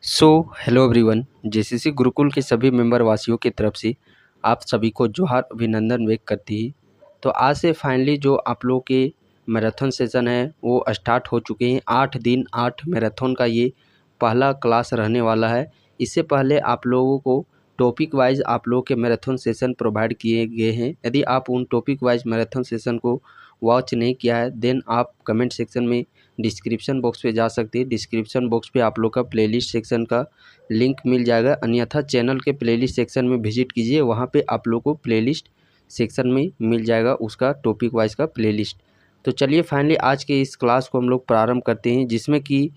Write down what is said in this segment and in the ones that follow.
So hello everyone, JCC Gurukul के सभी member वासियों की तरफ से आप सभी को जोहार अभिनंदन व्यक्त करती है। तो आज से फाइनली जो आप लोग के मैराथन सेशन है वो स्टार्ट हो चुके हैं। 8 दिन 8 मैराथन का ये पहला क्लास रहने वाला है। इससे पहले आप लोगों को टॉपिक वाइज आप लोग के मैराथन सेशन प्रोवाइड किए गए हैं। यदि आप उन टॉपिक वाइज मैराथन सेशन को वॉच नहीं किया है देन आप कमेंट सेक्शन में डिस्क्रिप्शन बॉक्स पे जा सकते हैं। डिस्क्रिप्शन बॉक्स पे आप लोग का प्लेलिस्ट सेक्शन का लिंक मिल जाएगा, अन्यथा चैनल के प्लेलिस्ट सेक्शन में विजिट कीजिए, वहाँ पे आप लोग को प्लेलिस्ट सेक्शन में मिल जाएगा उसका टॉपिक वाइज का प्लेलिस्ट। तो चलिए फाइनली आज के इस क्लास को हम लोग प्रारंभ करते हैं, जिसमें कि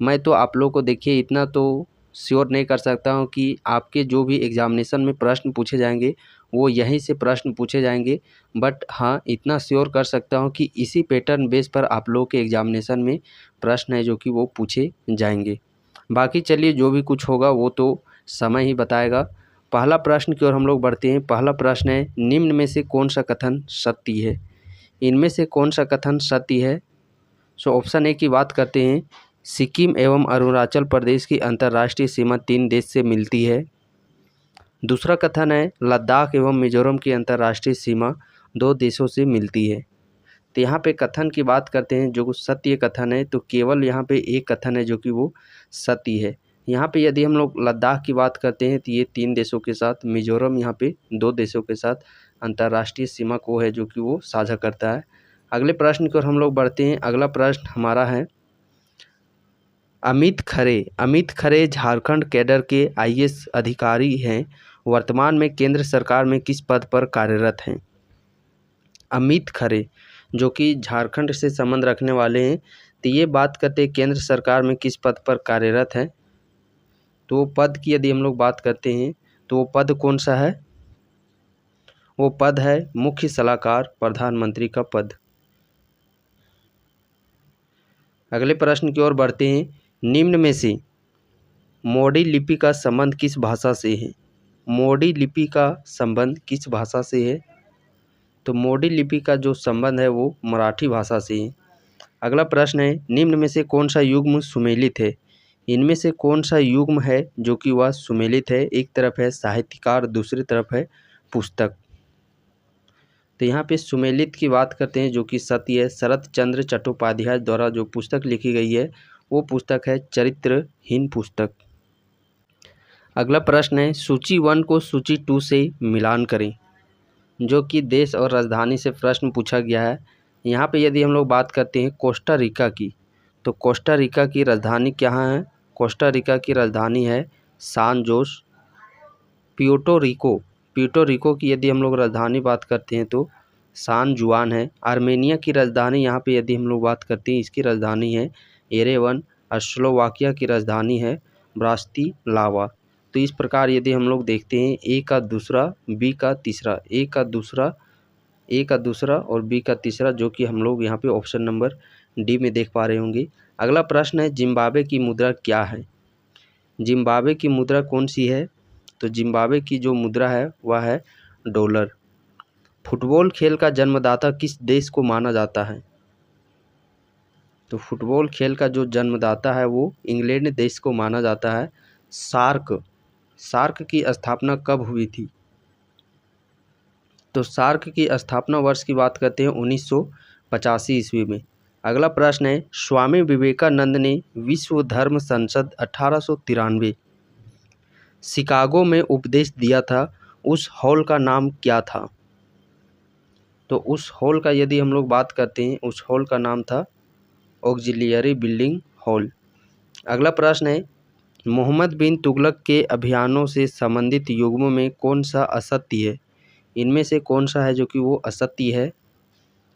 मैं तो आप लोग को देखिए इतना तो श्योर नहीं कर सकता हूँ कि आपके जो भी एग्जामिनेशन में प्रश्न पूछे जाएंगे वो यहीं से प्रश्न पूछे जाएंगे, बट हाँ इतना श्योर कर सकता हूँ कि इसी पैटर्न बेस पर आप लोगों के एग्जामिनेशन में प्रश्न है जो कि वो पूछे जाएंगे। बाकी चलिए जो भी कुछ होगा वो तो समय ही बताएगा। पहला प्रश्न की ओर हम लोग बढ़ते हैं। पहला प्रश्न है, निम्न में से कौन सा कथन सत्य है? इनमें से कौन सा कथन सत्य है? सो ऑप्शन ए की बात करते हैं, सिक्किम एवं अरुणाचल प्रदेश की अंतर्राष्ट्रीय सीमा 3 देश से मिलती है। दूसरा कथन है, लद्दाख एवं मिजोरम की अंतर्राष्ट्रीय सीमा 2 देशों से मिलती है। तो यहाँ पे कथन की बात करते हैं जो सत्य कथन है, तो केवल यहाँ पे एक कथन है जो कि वो सत्य है। यहाँ पे यदि हम लोग लद्दाख की बात करते हैं तो ये 3 देशों के साथ, मिजोरम यहाँ पे 2 देशों के साथ अंतर्राष्ट्रीय सीमा को है जो कि वो साझा करता है। अगले प्रश्न की ओर हम लोग बढ़ते हैं। अगला प्रश्न हमारा है, अमित खरे झारखंड कैडर के आईएएस अधिकारी हैं, वर्तमान में केंद्र सरकार में किस पद पर कार्यरत हैं? अमित खरे जो कि झारखंड से संबंध रखने वाले हैं, तो ये बात करते हैं केंद्र सरकार में किस पद पर कार्यरत हैं। तो वो पद की यदि हम लोग बात करते हैं तो वो पद कौन सा है? वो पद है मुख्य सलाहकार प्रधानमंत्री का पद। अगले प्रश्न की ओर बढ़ते हैं। निम्न में से मोडी लिपि का संबंध किस भाषा से है? मोडी लिपि का संबंध किस भाषा से है? तो मोडी लिपि का जो संबंध है वो मराठी भाषा से है। अगला प्रश्न है, निम्न में से कौन सा युग्म सुमेलित है? इनमें से कौन सा युग्म है जो कि वह सुमेलित है? एक तरफ है साहित्यकार, दूसरी तरफ है पुस्तक। तो यहाँ पे सुमेलित की बात करते हैं जो कि सत्य है। शरत चंद्र चट्टोपाध्याय द्वारा जो पुस्तक लिखी गई है वो पुस्तक है चरित्रहीन पुस्तक। अगला प्रश्न है, सूची 1 को सूची 2 से मिलान करें, जो कि देश और राजधानी से प्रश्न पूछा गया है। यहाँ पे यदि हम लोग बात करते हैं कोस्टा रिका की, तो कोस्टा रिका की राजधानी क्या है? कोस्टा रिका की राजधानी है सान जोस। प्यूर्टो रिको की यदि हम लोग राजधानी बात करते हैं तो सान जुआन है। आर्मेनिया की राजधानी यहाँ पे यदि हम लोग बात करते हैं इसकी राजधानी है एरेवन। और स्लोवाकिया की राजधानी है ब्रातिस्लावा। तो इस प्रकार यदि हम लोग देखते हैं ए का दूसरा, बी का तीसरा, ए का दूसरा और बी का तीसरा, जो कि हम लोग यहाँ पे ऑप्शन नंबर डी में देख पा रहे होंगे। अगला प्रश्न है, जिम्बाब्वे की मुद्रा क्या है? जिम्बाब्वे की मुद्रा कौन सी है? तो जिम्बाब्वे की जो मुद्रा है वह है डॉलर। फुटबॉल खेल का जन्मदाता किस देश को माना जाता है? तो फुटबॉल खेल का जो जन्मदाता है वो इंग्लैंड देश को माना जाता है। सार्क की स्थापना कब हुई थी? तो सार्क की स्थापना वर्ष की बात करते हैं 1985 ईस्वी में। अगला प्रश्न है, स्वामी विवेकानंद ने विश्व धर्म संसद 1893 शिकागो में उपदेश दिया था, उस हॉल का नाम क्या था? तो उस हॉल का यदि हम लोग बात करते हैं उस हॉल का नाम था ऑक्सिलियरी बिल्डिंग हॉल। अगला प्रश्न है, मोहम्मद बिन तुगलक के अभियानों से संबंधित युग्मों में कौन सा असत्य है? इनमें से कौन सा है जो कि वो असत्य है?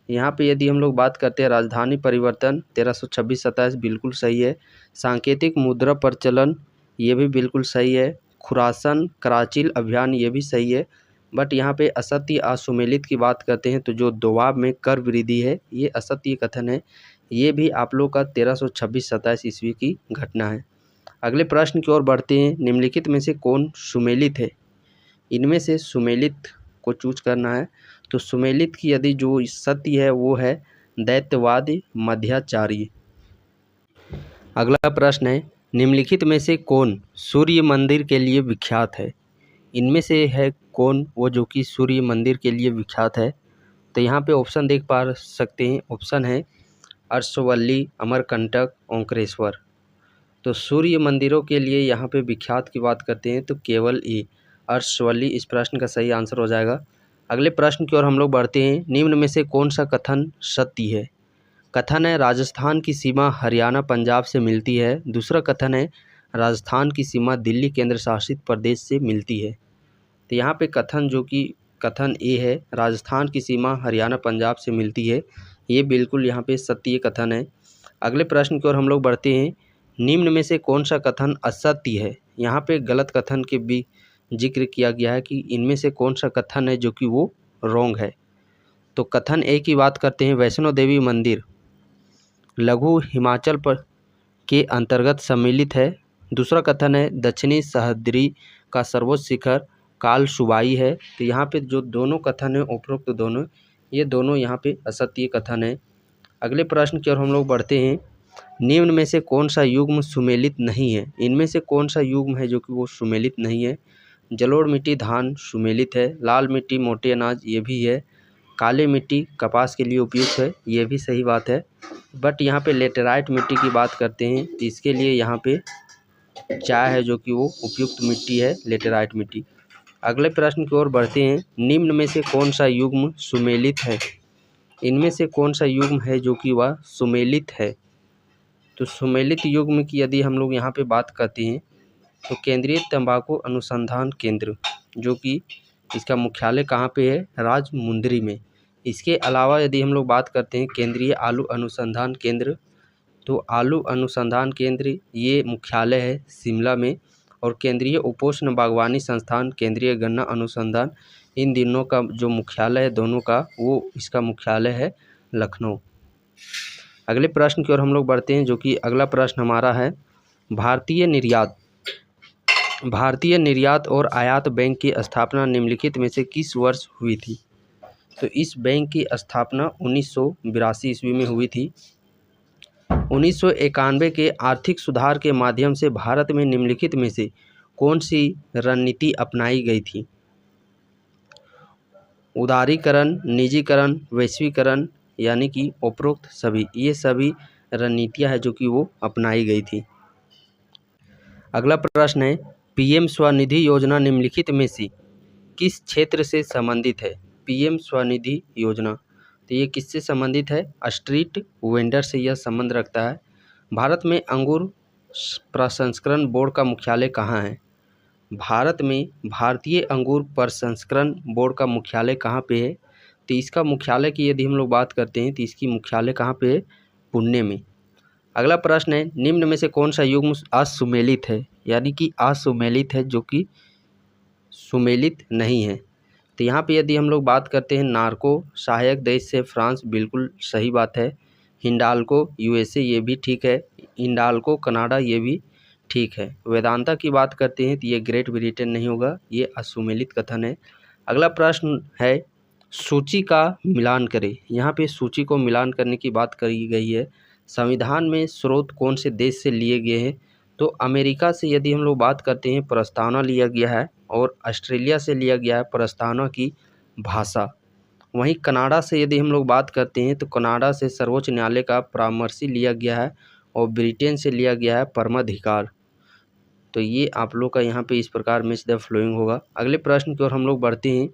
यहाँ पे यदि हम लोग बात करते हैं राजधानी परिवर्तन 1326-27 बिल्कुल सही है। सांकेतिक मुद्रा प्रचलन ये भी बिल्कुल सही है। खुरासन कराचिल अभियान ये भी सही है। बट यहाँ पे असत्य असुमेलित की बात करते हैं तो जो दोआब में कर वृद्धि है ये असत्य कथन है। ये भी आप लोग का 1326-27 ईस्वी की घटना है। अगले प्रश्न की ओर बढ़ते हैं। निम्नलिखित में से कौन सुमेलित है? इनमें से सुमेलित को चूज करना है। तो सुमेलित की यदि जो सत्य है वो है दैत्यवाद मध्याचार्य। अगला प्रश्न है, निम्नलिखित में से कौन सूर्य मंदिर के लिए विख्यात है? इनमें से है कौन वो जो कि सूर्य मंदिर के लिए विख्यात है? तो यहाँ पे ऑप्शन देख पा सकते हैं। ऑप्शन है अर्शवल्ली, अमरकंटक, ओंकारेश्वर। तो सूर्य मंदिरों के लिए यहाँ पे विख्यात की बात करते हैं तो केवल ए अर्शवल्ली इस प्रश्न का सही आंसर हो जाएगा। अगले प्रश्न की ओर हम लोग बढ़ते हैं। निम्न में से कौन सा कथन सत्य है? कथन है राजस्थान की सीमा हरियाणा पंजाब से मिलती है। दूसरा कथन है राजस्थान की सीमा दिल्ली केंद्र शासित प्रदेश से मिलती है। तो यहाँ पे कथन जो कि कथन ए है, राजस्थान की सीमा हरियाणा पंजाब से मिलती है, ये बिल्कुल यहाँ पे सत्य कथन है। अगले प्रश्न की ओर हम लोग बढ़ते हैं। निम्न में से कौन सा कथन असत्य है? यहाँ पे गलत कथन के भी जिक्र किया गया है कि इनमें से कौन सा कथन है जो कि वो रॉन्ग है। तो कथन ए की बात करते हैं, वैष्णो देवी मंदिर लघु हिमाचल पर के अंतर्गत सम्मिलित है। दूसरा कथन है दक्षिणी सह्याद्री का सर्वोच्च शिखर कालसुबाई है। तो यहाँ पे जो दोनों कथन है उपरोक्त दोनों, ये दोनों यहाँ पे असत्य कथन है। अगले प्रश्न की ओर हम लोग बढ़ते हैं। निम्न में से कौन सा युग्म सुमेलित नहीं है? इनमें से कौन सा युग्म है जो कि वो सुमेलित नहीं है? जलोढ़ मिट्टी धान सुमेलित है, लाल मिट्टी मोटे अनाज ये भी है, काली मिट्टी कपास के लिए उपयुक्त है, ये भी सही बात है। बट यहाँ पे लेटेराइट मिट्टी की बात करते हैं तो इसके लिए यहाँ पे चाय है जो कि वो उपयुक्त मिट्टी है, लेटेराइट मिट्टी। अगले प्रश्न की ओर बढ़ते हैं। निम्न में से कौन सा युग्म सुमेलित है? इनमें से कौन सा युग्म है जो कि वह सुमेलित है? तो सुमेलित युग्म की यदि हम लोग यहाँ पे बात करते हैं तो केंद्रीय तंबाकू अनुसंधान केंद्र, जो कि इसका मुख्यालय कहाँ पे है? राजमुंदरी में। इसके अलावा यदि हम लोग बात करते हैं केंद्रीय आलू अनुसंधान केंद्र, तो आलू अनुसंधान केंद्र ये मुख्यालय है शिमला में। और केंद्रीय उपोष्ण बागवानी संस्थान, केंद्रीय गन्ना अनुसंधान, इन दिनों का जो मुख्यालय है दोनों का, वो इसका मुख्यालय है लखनऊ। अगले प्रश्न की ओर हम लोग बढ़ते हैं, जो कि अगला प्रश्न हमारा है भारतीय निर्यात और आयात बैंक की स्थापना निम्नलिखित में से किस वर्ष हुई थी? तो इस बैंक की स्थापना 1982 ईस्वी में हुई थी। 1991 के आर्थिक सुधार के माध्यम से भारत में निम्नलिखित में से कौन सी रणनीति अपनाई गई थी? उदारीकरण, निजीकरण, वैश्वीकरण, यानी कि उपरोक्त सभी, ये सभी रणनीतियाँ हैं जो कि वो अपनाई गई थी। अगला प्रश्न है पीएम स्वनिधि योजना निम्नलिखित में से किस क्षेत्र से संबंधित है? पीएम स्वनिधि योजना, तो ये किससे संबंधित है? स्ट्रीट वेंडर से यह संबंध रखता है। भारत में अंगूर प्रसंस्करण बोर्ड का मुख्यालय कहाँ है? भारत में भारतीय अंगूर प्रसंस्करण बोर्ड का मुख्यालय कहाँ पे है? तो इसका मुख्यालय की यदि हम लोग बात करते हैं तो इसकी मुख्यालय कहाँ पे है? पुणे में। अगला प्रश्न है निम्न में से कौन सा युग्म असुमेलित है? यानी कि असुमेलित है जो कि सुमेलित नहीं है। तो यहाँ पे यदि हम लोग बात करते हैं नार्को सहायक देश से फ्रांस, बिल्कुल सही बात है। हिंडाल्को यूएसए, ये भी ठीक है। हिंडाल्को कनाडा, ये भी ठीक है। वेदांता की बात करते हैं तो ये ग्रेट ब्रिटेन नहीं होगा, ये असुमेलित कथन है। अगला प्रश्न है सूची का मिलान करें। यहाँ पे सूची को मिलान करने की बात करी गई है। संविधान में स्रोत कौन से देश से लिए गए हैं? तो अमेरिका से यदि हम लोग बात करते हैं प्रस्तावना लिया गया है, और ऑस्ट्रेलिया से लिया गया है प्रस्तावना की भाषा। वहीं कनाडा से यदि हम लोग बात करते हैं तो कनाडा से सर्वोच्च न्यायालय का परामर्शी लिया गया है, और ब्रिटेन से लिया गया है परमाधिकार। तो ये आप लोग का यहाँ पे इस प्रकार मैच द फ्लोइंग होगा। अगले प्रश्न की ओर हम लोग बढ़ते हैं।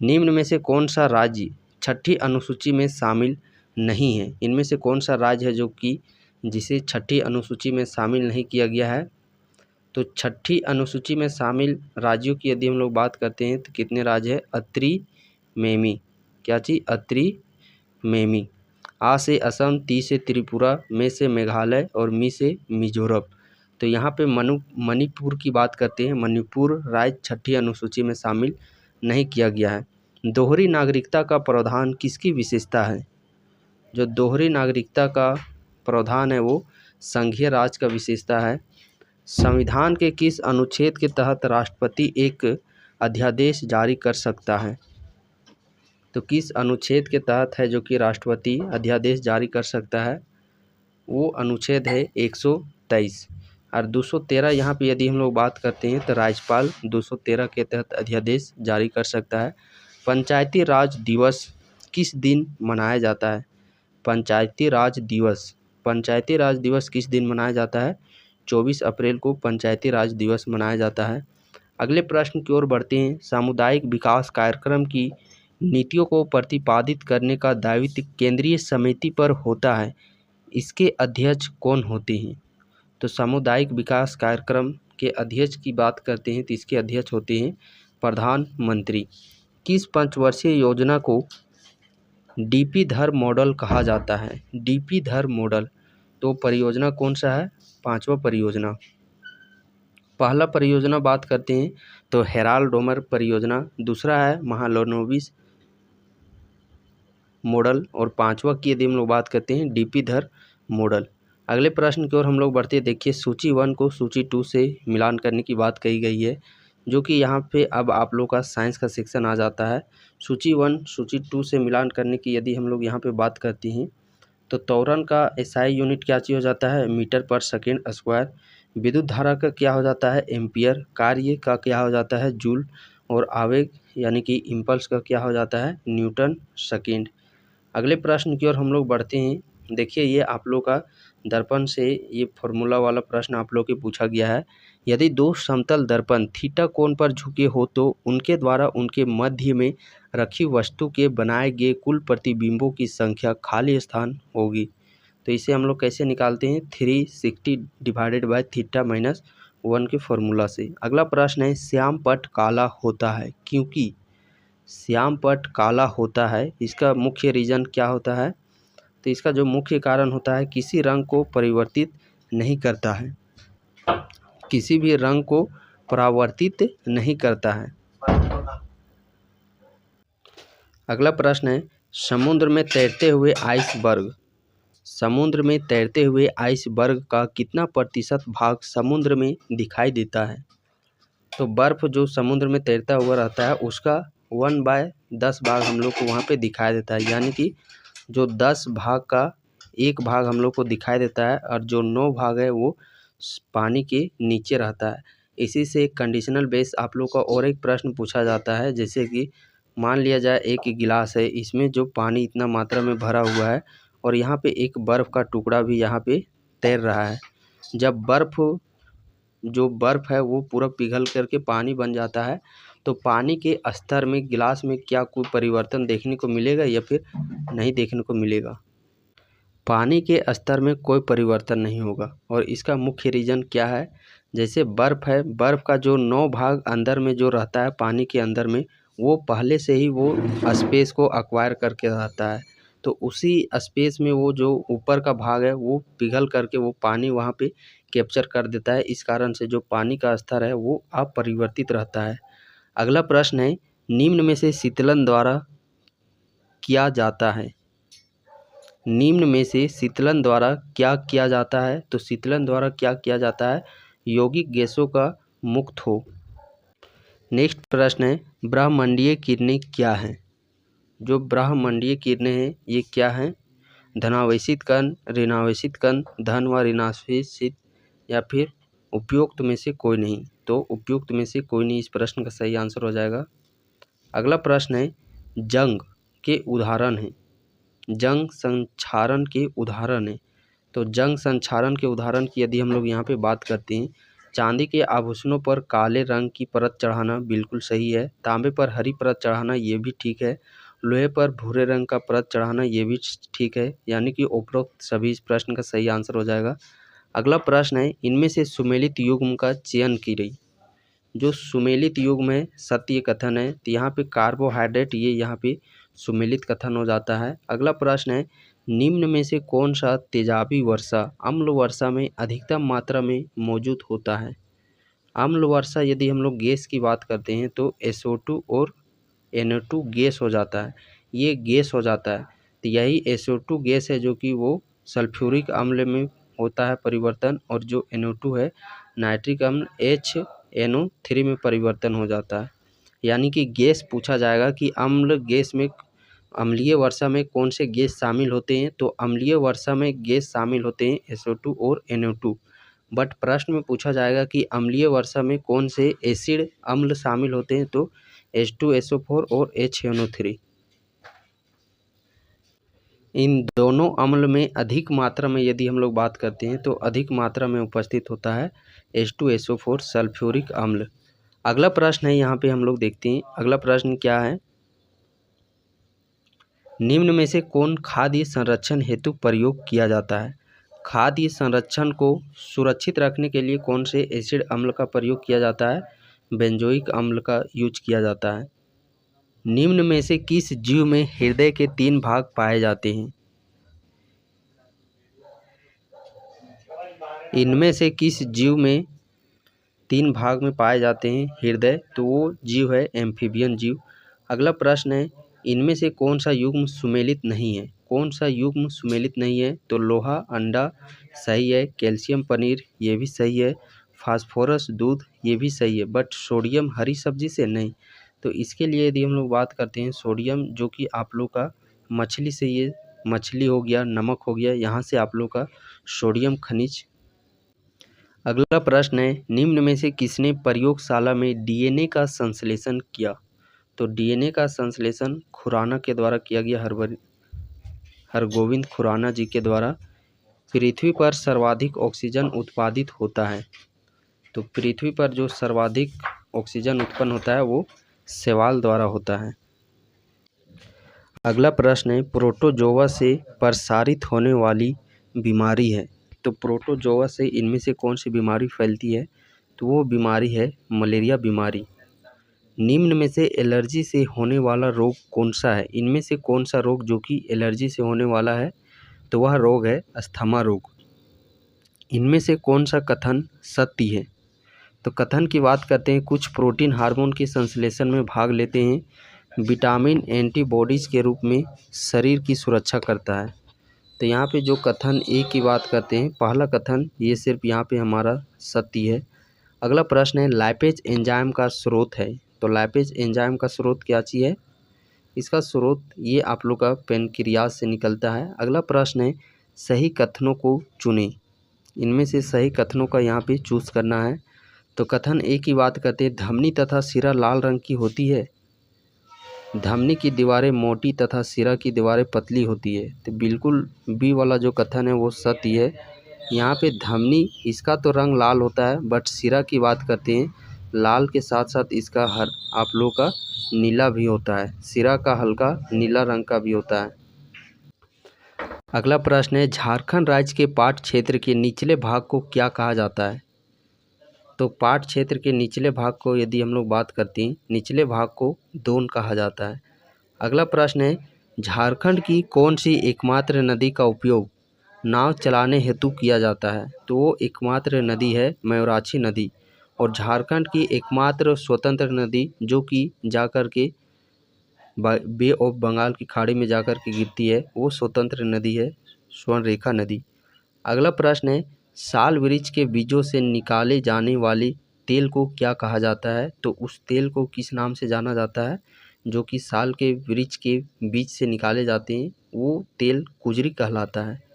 निम्न में से कौन सा राज्य छठी अनुसूची में शामिल नहीं है? इनमें से कौन सा राज्य है जो कि जिसे छठी अनुसूची में शामिल नहीं किया गया है? तो छठी अनुसूची में शामिल राज्यों की यदि हम लोग बात करते हैं तो कितने राज्य है? अत्रि मेमी, क्या चीज़? अत्रि मेमी। आ से असम, ती से त्रिपुरा, मे से मेघालय, और मी से मिजोरम। तो यहाँ पे मणिपुर की बात करते हैं। मणिपुर राज्य छठी अनुसूची में शामिल नहीं किया गया है। दोहरी नागरिकता का प्रावधान किसकी विशेषता है? जो दोहरी नागरिकता का प्रावधान है वो संघीय राज्य का विशेषता है। संविधान के किस अनुच्छेद के तहत राष्ट्रपति एक अध्यादेश जारी कर सकता है? तो किस अनुच्छेद के तहत है जो कि राष्ट्रपति अध्यादेश जारी कर सकता है? वो अनुच्छेद है 123। और 213 यहाँ पे यदि हम लोग बात करते हैं तो राज्यपाल 213 के तहत अध्यादेश जारी कर सकता है। पंचायती राज दिवस किस दिन मनाया जाता है? पंचायती राज दिवस किस दिन मनाया जाता है? 24 अप्रैल को पंचायती राज दिवस मनाया जाता है। अगले प्रश्न की ओर बढ़ते हैं। सामुदायिक विकास कार्यक्रम की नीतियों को प्रतिपादित करने का दायित्व केंद्रीय समिति पर होता है। इसके अध्यक्ष कौन होते हैं? तो सामुदायिक विकास कार्यक्रम के अध्यक्ष की बात करते हैं तो इसके अध्यक्ष होते हैं प्रधानमंत्री। किस पंचवर्षीय योजना को डीपी धर मॉडल कहा जाता है? डीपी धर मॉडल तो परियोजना कौन सा है? 5वां परियोजना। पहला परियोजना बात करते हैं तो हेराल्ड डोमर परियोजना, दूसरा है महालनोबिस मॉडल और 5वां की यदि हम लोग बात करते हैं डीपी धर मॉडल। अगले प्रश्न की ओर हम लोग बढ़ते हैं। देखिए सूची 1 को सूची 2 से मिलान करने की बात कही गई है, जो कि यहाँ पे अब आप लोग का साइंस का सेक्शन आ जाता है। सूची 1 सूची 2 से मिलान करने की यदि हम लोग यहाँ पे बात करते हैं तो त्वरण का एसआई यूनिट क्या चीज़ हो जाता है? मीटर पर सेकेंड स्क्वायर। विद्युत धारा का क्या हो जाता है? एम्पियर। कार्य का क्या हो जाता है? जूल। और आवेग यानी कि इम्पल्स का क्या हो जाता है? Newton second. अगले प्रश्न की ओर हम लोग बढ़ते हैं। देखिए ये आप लोग का दर्पण से ये फॉर्मूला वाला प्रश्न आप लोग के पूछा गया है। यदि दो समतल दर्पण थीटा कोण पर झुके हो तो उनके द्वारा उनके मध्य में रखी वस्तु के बनाए गए कुल प्रतिबिंबों की संख्या खाली स्थान होगी। तो इसे हम लोग कैसे निकालते हैं? 360 डिवाइडेड बाय थीटा माइनस 1 के फॉर्मूला से। अगला प्रश्न है श्याम पट काला होता है क्योंकि? श्याम पट काला होता है, इसका मुख्य रीज़न क्या होता है? तो इसका जो मुख्य कारण होता है किसी रंग को परिवर्तित नहीं करता है, किसी भी रंग को परावर्तित नहीं करता है। अगला प्रश्न है समुद्र में तैरते हुए आइसबर्ग, समुद्र में तैरते हुए आइसबर्ग का कितना प्रतिशत भाग समुद्र में दिखाई देता है? तो बर्फ़ जो समुद्र में तैरता हुआ रहता है उसका 1/10 भाग हम लोग को वहाँ पे दिखाई देता है, यानी कि जो 10 भाग का 1 भाग हम लोग को दिखाई देता है और जो 9 भाग है वो पानी के नीचे रहता है। इसी से एक कंडीशनल बेस आप लोग का और एक प्रश्न पूछा जाता है, जैसे कि मान लिया जाए एक गिलास है, इसमें जो पानी इतना मात्रा में भरा हुआ है और यहाँ पे एक बर्फ़ का टुकड़ा भी यहाँ पे तैर रहा है। जब जो बर्फ़ है वो पूरा पिघल करके पानी बन जाता है तो पानी के स्तर में गिलास में क्या कोई परिवर्तन देखने को मिलेगा या फिर नहीं देखने को मिलेगा? पानी के स्तर में कोई परिवर्तन नहीं होगा। और इसका मुख्य रीज़न क्या है? जैसे बर्फ़ है, बर्फ़ का जो 9 भाग अंदर में जो रहता है पानी के अंदर में, वो पहले से ही वो स्पेस को एक्वायर करके रहता है, तो उसी स्पेस में वो जो ऊपर का भाग है वो पिघल करके वो पानी वहाँ पे कैप्चर कर देता है। इस कारण से जो पानी का स्तर है वो अपरिवर्तित रहता है। अगला प्रश्न है निम्न में से शीतलन द्वारा किया जाता है, निम्न में से शीतलन द्वारा क्या किया जाता है? तो शीतलन द्वारा क्या किया जाता है? यौगिक गैसों का मुक्त हो। नेक्स्ट प्रश्न है ब्रह्मंडीय किरणें क्या हैं? जो ब्रह्मंडीय किरणें हैं ये क्या हैं? धनावेशित कण, ऋणावेशित कण, धन व ऋणावेशित या फिर उपयुक्त में से कोई नहीं। तो उपयुक्त में से कोई नहीं इस प्रश्न का सही आंसर हो जाएगा। अगला प्रश्न है जंग के उदाहरण हैं, जंग संक्षारण के उदाहरण हैं। तो जंग संक्षारण के उदाहरण की यदि हम लोग यहाँ पे बात करते हैं, चांदी के आभूषणों पर काले रंग की परत चढ़ाना बिल्कुल सही है, तांबे पर हरी परत चढ़ाना ये भी ठीक है, लोहे पर भूरे रंग का परत चढ़ाना ये भी ठीक है, यानी कि उपरोक्त सभी इस प्रश्न का सही आंसर हो जाएगा। अगला प्रश्न है इनमें से सुमेलित युग्म का चयन की रही। जो सुमेलित युग्म है सत्य कथन है, तो यहाँ पे कार्बोहाइड्रेट ये यहाँ पे सुमेलित कथन हो जाता है। अगला प्रश्न है निम्न में से कौन सा तेजाबी वर्षा अम्ल वर्षा में अधिकतम मात्रा में मौजूद होता है? अम्ल वर्षा यदि हम लोग गैस की बात करते हैं तो SO2 और NO2 गैस हो जाता है, ये गैस हो जाता है। तो यही SO2 गैस है जो कि वो सल्फ्यूरिक अम्ल में होता है परिवर्तन, और जो NO2 है नाइट्रिक अम्ल HNO3 में परिवर्तन हो जाता है। यानी कि गैस पूछा जाएगा कि अम्ल गैस में अम्लीय वर्षा में कौन से गैस शामिल होते हैं? तो अम्लीय वर्षा में गैस शामिल होते हैं SO2 और NO2। बट प्रश्न में पूछा जाएगा कि अम्लीय वर्षा में कौन से एसिड अम्ल शामिल होते हैं, तो H2SO4 और HNO3। इन दोनों अम्ल में अधिक मात्रा में यदि हम लोग बात करते हैं तो अधिक मात्रा में उपस्थित होता है H2SO4 सल्फ्यूरिक अम्ल। अगला प्रश्न है, यहाँ पे हम लोग देखते हैं अगला प्रश्न क्या है। निम्न में से कौन खाद्य संरक्षण हेतु प्रयोग किया जाता है। खाद्य संरक्षण को सुरक्षित रखने के लिए कौन से एसिड अम्ल का प्रयोग किया जाता है, बेंजोइक अम्ल का यूज किया जाता है। निम्न में से किस जीव में हृदय के 3 भाग पाए जाते हैं। इनमें से किस जीव में 3 भाग में पाए जाते हैं हृदय, तो वो जीव है एम्फीबियन जीव। अगला प्रश्न है, इनमें से कौन सा युग्म सुमेलित नहीं है। कौन सा युग्म सुमेलित नहीं है, तो लोहा अंडा सही है, कैल्शियम पनीर ये भी सही है, फास्फोरस दूध ये भी सही है, बट सोडियम हरी सब्जी से नहीं। तो इसके लिए यदि हम लोग बात करते हैं सोडियम, जो कि आप लोग का मछली से, ये मछली हो गया, नमक हो गया, यहाँ से आप लोग का सोडियम खनिज। अगला प्रश्न है, निम्न में से किसने प्रयोगशाला में डीएनए का संश्लेषण किया। तो डीएनए का संश्लेषण खुराना के द्वारा किया गया, हरगोविंद खुराना जी के द्वारा। पृथ्वी पर सर्वाधिक ऑक्सीजन उत्पादित होता है, तो पृथ्वी पर जो सर्वाधिक ऑक्सीजन उत्पन्न होता है वो शैवाल द्वारा होता है। अगला प्रश्न है, प्रोटोजोआ से प्रसारित होने वाली बीमारी है। तो प्रोटोजोआ से इनमें से कौन सी बीमारी फैलती है, तो वो बीमारी है मलेरिया बीमारी। निम्न में से एलर्जी से होने वाला रोग कौन सा है। इनमें से कौन सा रोग जो कि एलर्जी से होने वाला है, तो वह रोग है अस्थमा रोग। इनमें से कौन सा कथन सत्य है, तो कथन की बात करते हैं, कुछ प्रोटीन हार्मोन के संश्लेषण में भाग लेते हैं, विटामिन एंटीबॉडीज़ के रूप में शरीर की सुरक्षा करता है। तो यहाँ पे जो कथन ए की बात करते हैं, पहला कथन ये सिर्फ यहाँ पे हमारा सत्य है। अगला प्रश्न है, लाइपेज एंजाइम का स्रोत है। तो लाइपेज एंजाइम का स्रोत क्या चीज़ है, इसका स्रोत ये आप लोग का पेनक्रियाज से निकलता है। अगला प्रश्न है, सही कथनों को चुनें। इनमें से सही कथनों का यहाँ पे चूज़ करना है। तो कथन ए की बात करते हैं, धमनी तथा सिरा लाल रंग की होती है। धमनी की दीवारें मोटी तथा सिरा की दीवारें पतली होती है। तो बिल्कुल बी वाला जो कथन है वो सत्य है। यहाँ पे धमनी इसका तो रंग लाल होता है, बट सिरा की बात करते हैं, लाल के साथ साथ इसका हर आप लोग का नीला भी होता है, सिरा का हल्का नीला रंग का भी होता है। अगला प्रश्न है, झारखंड राज्य के पाट क्षेत्र के निचले भाग को क्या कहा जाता है। तो पाट क्षेत्र के निचले भाग को यदि हम लोग बात करते हैं, निचले भाग को दोन कहा जाता है। अगला प्रश्न है, झारखंड की कौन सी एकमात्र नदी का उपयोग नाव चलाने हेतु किया जाता है। तो वो एकमात्र नदी है मयूराक्षी नदी। और झारखंड की एकमात्र स्वतंत्र नदी जो कि जाकर के बे ऑफ बंगाल की खाड़ी में जाकर के गिरती है, वो स्वतंत्र नदी है स्वर्णरेखा नदी। अगला प्रश्न है, साल वृक्ष के बीजों से निकाले जाने वाले तेल को क्या कहा जाता है। तो उस तेल को किस नाम से जाना जाता है, जो कि साल के वृक्ष के बीज से निकाले जाते हैं, वो तेल कुजरी कहलाता है।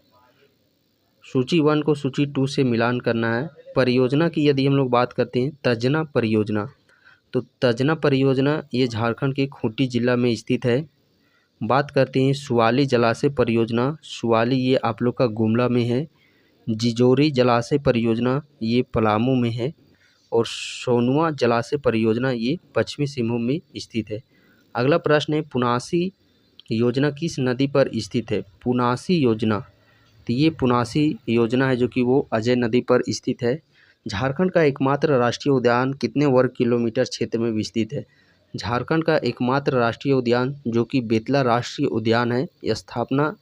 सूची 1 को सूची 2 से मिलान करना है। परियोजना की यदि हम लोग बात करते हैं, तजना परियोजना। तो तजना परियोजना ये झारखंड के खूंटी जिला में स्थित है। बात करते हैं सुवाली जलाशय परियोजना, सुवाली ये आप लोग का गुमला में है। जिजोरी जलाशय परियोजना ये पलामू में है। और सोनुआ जलाशय परियोजना ये पश्चिमी सिंहभूम में स्थित है। अगला प्रश्न है, पुनासी योजना किस नदी पर स्थित है। पुनासी योजना, तो ये पुनासी योजना है जो कि वो अजय नदी पर स्थित है। झारखंड का एकमात्र राष्ट्रीय उद्यान कितने वर्ग किलोमीटर क्षेत्र में विस्तृत है। झारखंड का एकमात्र राष्ट्रीय उद्यान जो कि बेतला राष्ट्रीय उद्यान है, स्थापना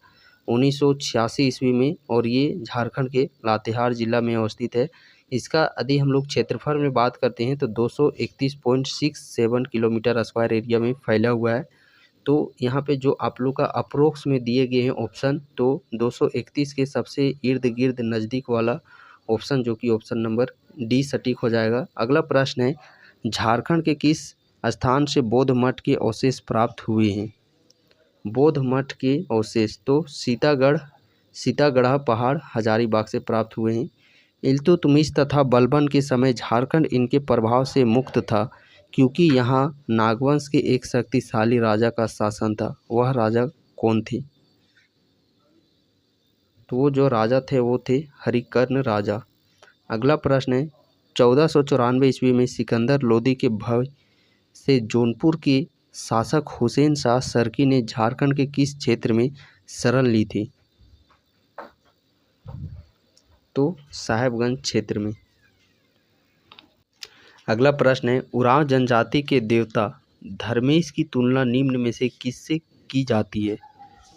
1986 ईस्वी में, और ये झारखंड के लातेहार जिला में अवस्थित है। इसका यदि हम लोग क्षेत्रफल में बात करते हैं तो 231.67 किलोमीटर स्क्वायर एरिया में फैला हुआ है। तो यहाँ पे जो आप लोग का अप्रोक्स में दिए गए हैं ऑप्शन, तो 231 के सबसे इर्द गिर्द नज़दीक वाला ऑप्शन जो कि ऑप्शन नंबर डी सटीक हो जाएगा। अगला प्रश्न है, झारखंड के किस स्थान से बौद्ध मठ के अवशेष प्राप्त हुए हैं। बौद्ध मठ के अवशेष तो सीतागढ़ पहाड़ हजारीबाग से प्राप्त हुए हैं। इल्तुतमिश तथा बलबन के समय झारखंड इनके प्रभाव से मुक्त था, क्योंकि यहाँ नागवंश के एक शक्तिशाली राजा का शासन था। वह राजा कौन थे? तो वो जो राजा थे वो थे हरिकर्ण राजा। अगला प्रश्न है, 1494 ईस्वी में सिकंदर लोदी के भय से जौनपुर के शासक हुसैन शाह सरकी ने झारखंड के किस क्षेत्र में शरण ली थी? तो साहेबगंज क्षेत्र में। अगला प्रश्न है, उरांव जनजाति के देवता धर्मेश की तुलना निम्न में से किससे की जाती है?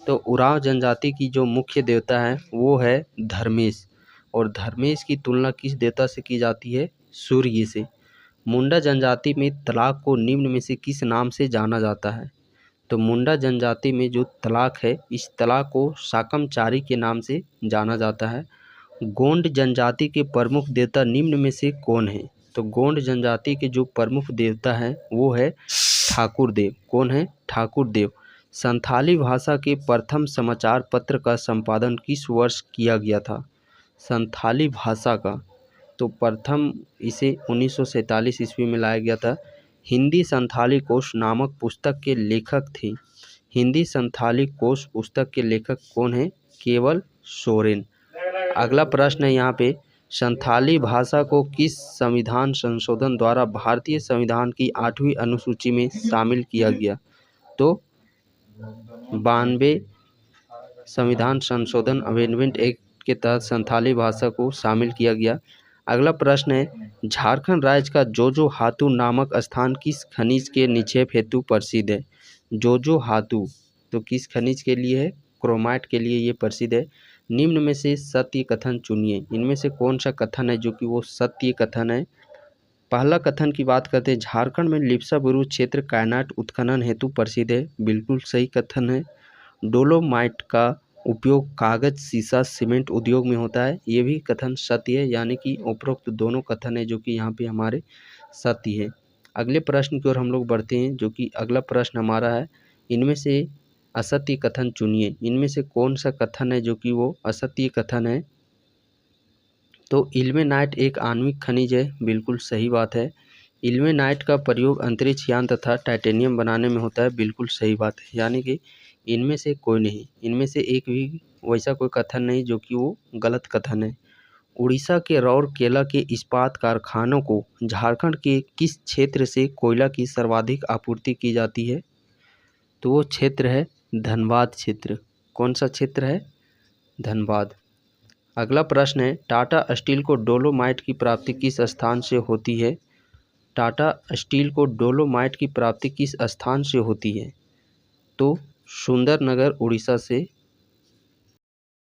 तो उरांव जनजाति की जो मुख्य देवता है वो है धर्मेश, और धर्मेश की तुलना किस देवता से की जाती है? सूर्य से। मुंडा जनजाति में तलाक को निम्न में से किस नाम से जाना जाता है? तो मुंडा जनजाति में जो तलाक है, इस तलाक को शाकमचारी के नाम से जाना जाता है। गोंड जनजाति के प्रमुख देवता निम्न में से कौन है? तो गोंड जनजाति के जो प्रमुख देवता हैं वो है ठाकुर देव। कौन है? ठाकुर देव। संथाली भाषा के प्रथम समाचार पत्र का संपादन किस वर्ष किया गया था? संथाली भाषा का तो प्रथम इसे 1947 ईस्वी में लाया गया था। हिंदी संथाली कोश नामक पुस्तक के लेखक थे। हिंदी संथाली कोश पुस्तक के लेखक कौन है? केवल सोरेन। अगला प्रश्न है यहाँ पे, संथाली भाषा को किस संविधान संशोधन द्वारा भारतीय संविधान की 8वीं अनुसूची में शामिल किया गया? तो 92 संविधान संशोधन अमेंडमेंट एक्ट के तहत संथाली भाषा को शामिल किया गया। अगला प्रश्न है, झारखंड राज्य का जोजो हाथू नामक स्थान किस खनिज के निक्षेप हेतु प्रसिद्ध है? जोजो हाथू तो किस खनिज के लिए है? क्रोमाइट के लिए ये प्रसिद्ध है। निम्न में से सत्य कथन चुनिए। इनमें से कौन सा कथन है जो कि वो सत्य कथन है? पहला कथन की बात करते हैं, झारखंड में लिप्सा बुरू क्षेत्र कायनाट उत्खनन हेतु प्रसिद्ध है। बिल्कुल सही कथन है। डोलोमाइट का उपयोग कागज, शीशा, सीमेंट उद्योग में होता है। ये भी कथन सत्य है, यानी कि उपरोक्त दोनों कथन है जो कि यहाँ पे हमारे सत्य है। अगले प्रश्न की ओर हम लोग बढ़ते हैं, जो कि अगला प्रश्न हमारा है, इनमें से असत्य कथन चुनिए। इनमें से कौन सा कथन है जो कि वो असत्य कथन है? तो इल्मेनाइट एक आणविक खनिज है। बिल्कुल सही बात है। इल्मेनाइट का प्रयोग अंतरिक्ष यान तथा टाइटेनियम बनाने में होता है। बिल्कुल सही बात है। यानी कि इनमें से कोई नहीं, इनमें से एक भी वैसा कोई कथन नहीं जो कि वो गलत कथन है। उड़ीसा के राउरकेला के इस्पात कारखानों को झारखंड के किस क्षेत्र से कोयला की सर्वाधिक आपूर्ति की जाती है? तो वो क्षेत्र है धनबाद क्षेत्र। कौन सा क्षेत्र है? धनबाद। अगला प्रश्न है, टाटा स्टील को डोलोमाइट की प्राप्ति किस स्थान से होती है? टाटा स्टील को डोलोमाइट की प्राप्ति किस स्थान से होती है? तो सुंदरनगर उड़ीसा से